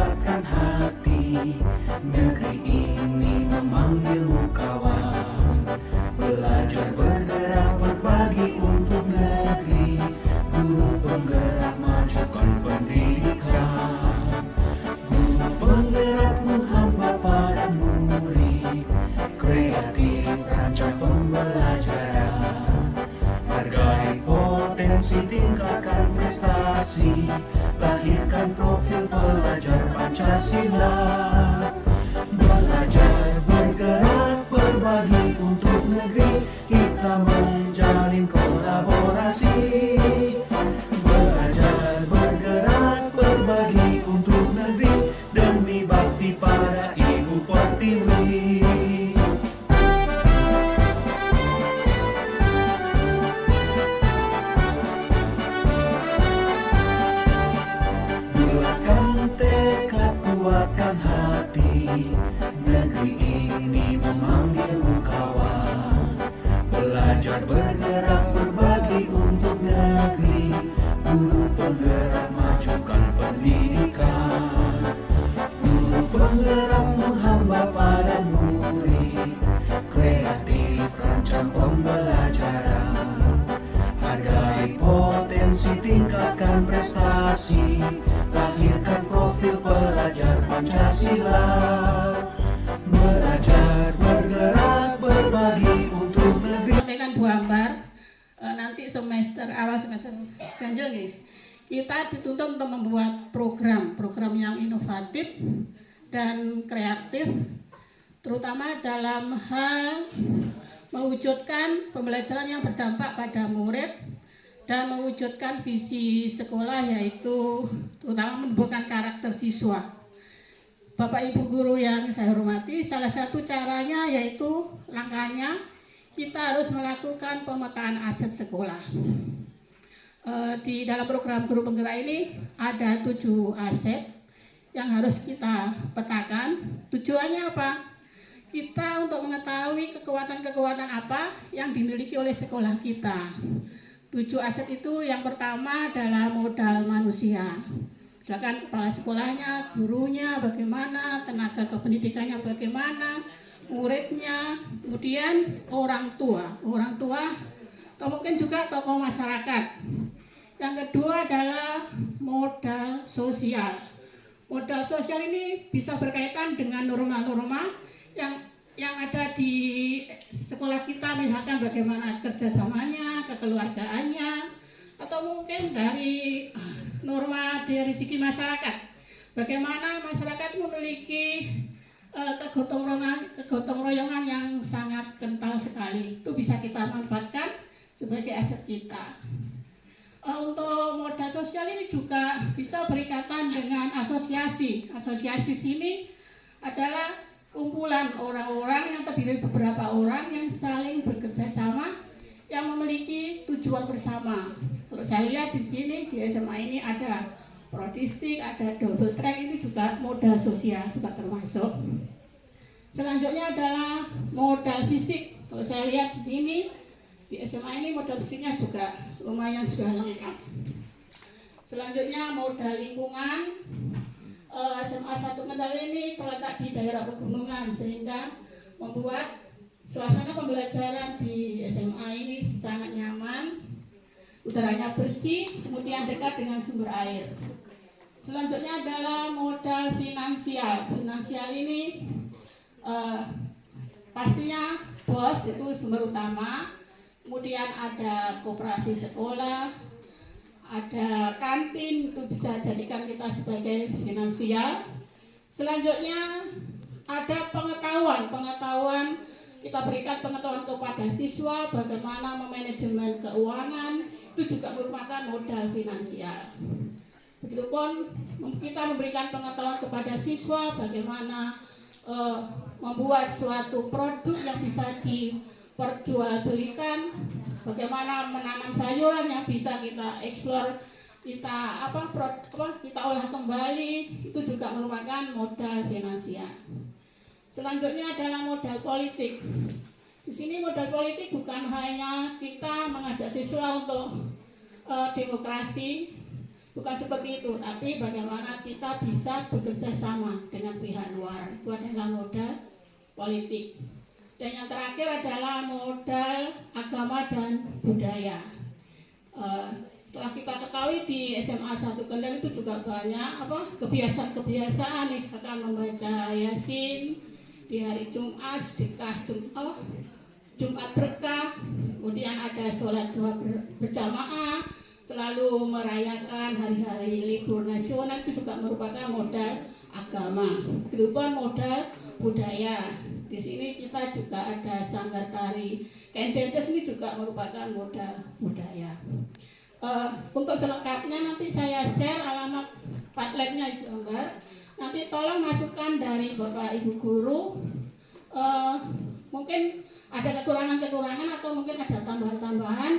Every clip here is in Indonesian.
kuatkan hati. Negeri ini memanggilmu kawan. Belajar bergerak berbagi untuk negeri. Guru penggerak majukan pendidikan. Guru penggerak menghamba pada murid. Kreatif rancang pembelajaran. Hargai potensi, tingkatkan prestasi. Lahirkan profil pelajar Pancasila. Belajar bergerak berbagi untuk negeri. Kita menjalin kolaborasi. Belajar bergerak berbagi untuk negeri. Demi bakti pada Ibu Pertiwi. Bulatkan tekad, kuatkan hati. Negeri ini memanggilmu kawan. Belajar bergerak berbagi untuk negeri. Guru penggerak majukan pendidikan. Guru penggerak menghamba pada murid. Kreatif rancang pembelajaran. Hargai potensi, tingkatkan prestasi. Lahirkan profil pelajar Pancasila. Belajar bergerak berbagi untuk negeri. Sampaikan Bu Ambar, nanti awal semester ganjil nih, kita dituntut untuk membuat program yang inovatif dan kreatif, terutama dalam hal mewujudkan pembelajaran yang berdampak pada murid dan mewujudkan visi sekolah, yaitu terutama menumbuhkan karakter siswa. Bapak Ibu guru yang saya hormati, salah satu caranya yaitu langkahnya kita harus melakukan pemetaan aset sekolah. Di dalam program guru penggerak ini ada 7 aset yang harus kita petakan. Tujuannya apa? Kita untuk mengetahui kekuatan-kekuatan apa yang dimiliki oleh sekolah kita. 7 aset itu yang pertama adalah modal manusia. Misalkan kepala sekolahnya, gurunya bagaimana, tenaga kependidikannya bagaimana, muridnya, kemudian orang tua atau mungkin juga tokoh masyarakat. Yang kedua adalah modal sosial. Modal sosial ini bisa berkaitan dengan norma-norma yang ada di sekolah kita, misalkan bagaimana kerjasamanya, kekeluargaannya, atau mungkin dari norma dari segi masyarakat, bagaimana masyarakat memiliki kegotong royongan yang sangat kental sekali. Itu bisa kita manfaatkan sebagai aset kita. Untuk modal sosial ini juga bisa berikatan dengan asosiasi. Asosiasi sini adalah kumpulan orang-orang yang terdiri dari beberapa orang yang saling bekerja sama, yang memiliki tujuan bersama. Kalau saya lihat di sini di SMA ini ada prodistik, ada double track, ini juga modal sosial juga termasuk. Selanjutnya adalah modal fisik. Kalau saya lihat di sini di SMA ini modal fisiknya juga lumayan sudah lengkap. Selanjutnya modal lingkungan. SMA 1 Kendal ini terletak di daerah pegunungan sehingga membuat suasana pembelajaran di SMA ini sangat nyaman, udaranya bersih, kemudian dekat dengan sumber air. Selanjutnya adalah modal finansial. Finansial ini pastinya BOS itu sumber utama, kemudian ada koperasi sekolah, ada kantin, itu bisa jadikan kita sebagai finansial. Selanjutnya ada pengetahuan, kita berikan pengetahuan kepada siswa bagaimana memanajemen keuangan, itu juga merupakan modal finansial. Begitupun kita memberikan pengetahuan kepada siswa bagaimana membuat suatu produk yang bisa diperjualbelikan, bagaimana menanam sayuran yang bisa kita eksplor, kita olah kembali, itu juga merupakan modal finansial. Selanjutnya adalah modal politik. Di sini modal politik bukan hanya kita mengajak siswa untuk demokrasi, Bukan seperti itu, tapi bagaimana kita bisa bekerja sama dengan pihak luar. Itu adalah modal politik. Dan yang terakhir adalah modal agama dan budaya. Setelah kita ketahui di SMA 1 Kendal itu juga banyak kebiasaan-kebiasaan, misalkan membaca Yasin di hari Jumat, sedekah Jumat berkah, kemudian ada sholat duha berjamaah, selalu merayakan hari-hari libur nasional, itu juga merupakan modal agama. Itu pun modal budaya. Di sini kita juga ada sanggar tari Kendentes, ini juga merupakan modal budaya. Untuk selengkapnya nanti saya share alamat Padletnya Ibu Ambar. Nanti tolong masukkan dari Bapak Ibu Guru. Mungkin ada kekurangan-kekurangan atau mungkin ada tambahan-tambahan.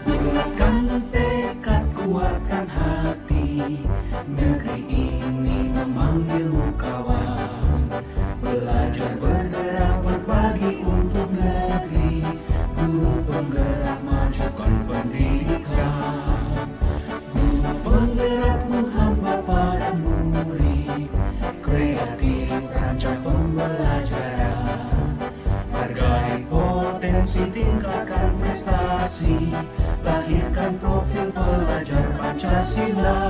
Bulatkan tekad, kuatkan hati. Negeri ini memanggilmu kawan. Belajar, bergerak, berbagi untuk negeri. Guru penggerak, majukan pendidikan. Guru penggerak menghamba pada murid. Kreatif, rancang pembelajaran. Hargai potensi, tingkatkan prestasi. Lahirkan profil pelajar Pancasila.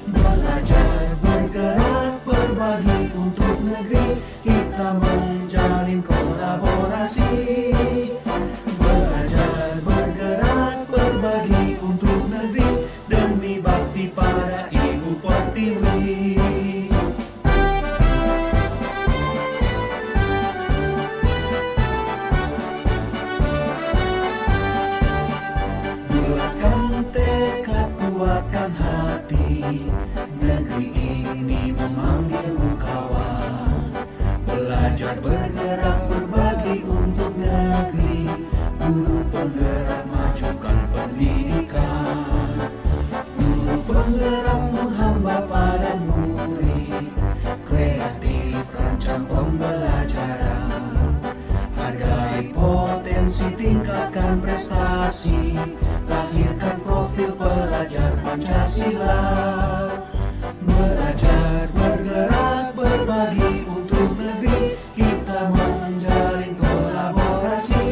Belajar, bergerak, berbagi untuk negeri. Kita menjalin kolaborasi. Belajar, bergerak, berbagi untuk negeri. Demi bakti pada Ibu Pertiwi. Bulatkan tekad, kuatkan hati. Negeri ini memanggilmu kawan. Belajar, bergerak, berbagi untuk negeri. Guru penggerak, majukan pendidikan. Guru penggerak menghamba pada murid. Kreatif, rancang pembelajaran. Hargai potensi, tingkatkan prestasi. Lahirkan profil pelajar Pancasila. Belajar, bergerak, berbagi untuk negeri. Kita menjalin kolaborasi.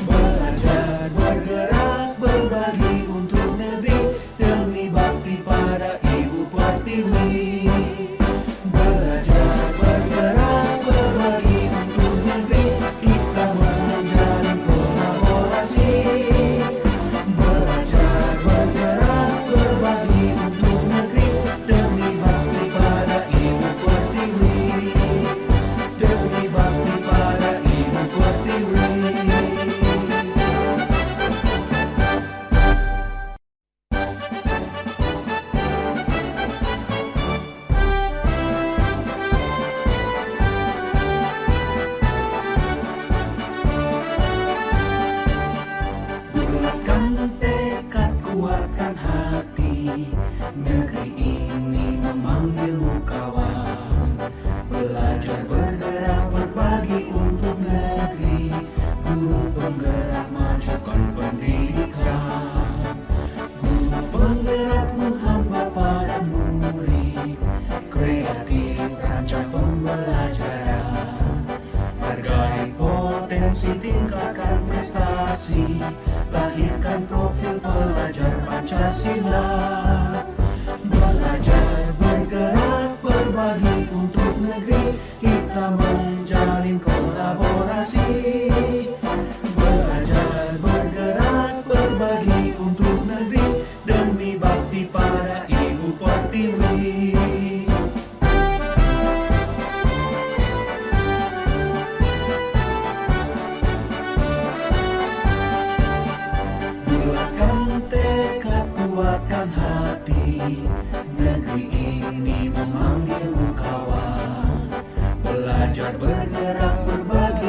Belajar, bergerak, berbagi untuk negeri. Demi bakti pada Ibu Pertiwi. Belajar, bergerak, berbagi untuk negeri. Kita menjalin kolaborasi. Belajar, bergerak, berbagi untuk negeri. Demi bakti pada Ibu Pertiwi. Demi bakti pada Ibu Pertiwi. Bulatkan tekad, kuatkan hati. Negeri ini memanggilmu kawan. Belajar, bergerak, berbagi untuk negeri. Guru penggerak, majukan pendidikan. Guru penggerak menghamba pada murid. Kreatif, rancang pembelajaran. Hargai potensi, tingkatkan prestasi. Lahirkan profil pelajar Pancasila. Belajar, bergerak, berbagi untuk negeri. Kita menjalin kolaborasi. Belajar, bergerak, berbagi untuk negeri. Demi bakti pada Ibu Pertiwi. Bulatkan tekad, kuatkan hati. Negeri ini memanggilmu kawan. Belajar, bergerak,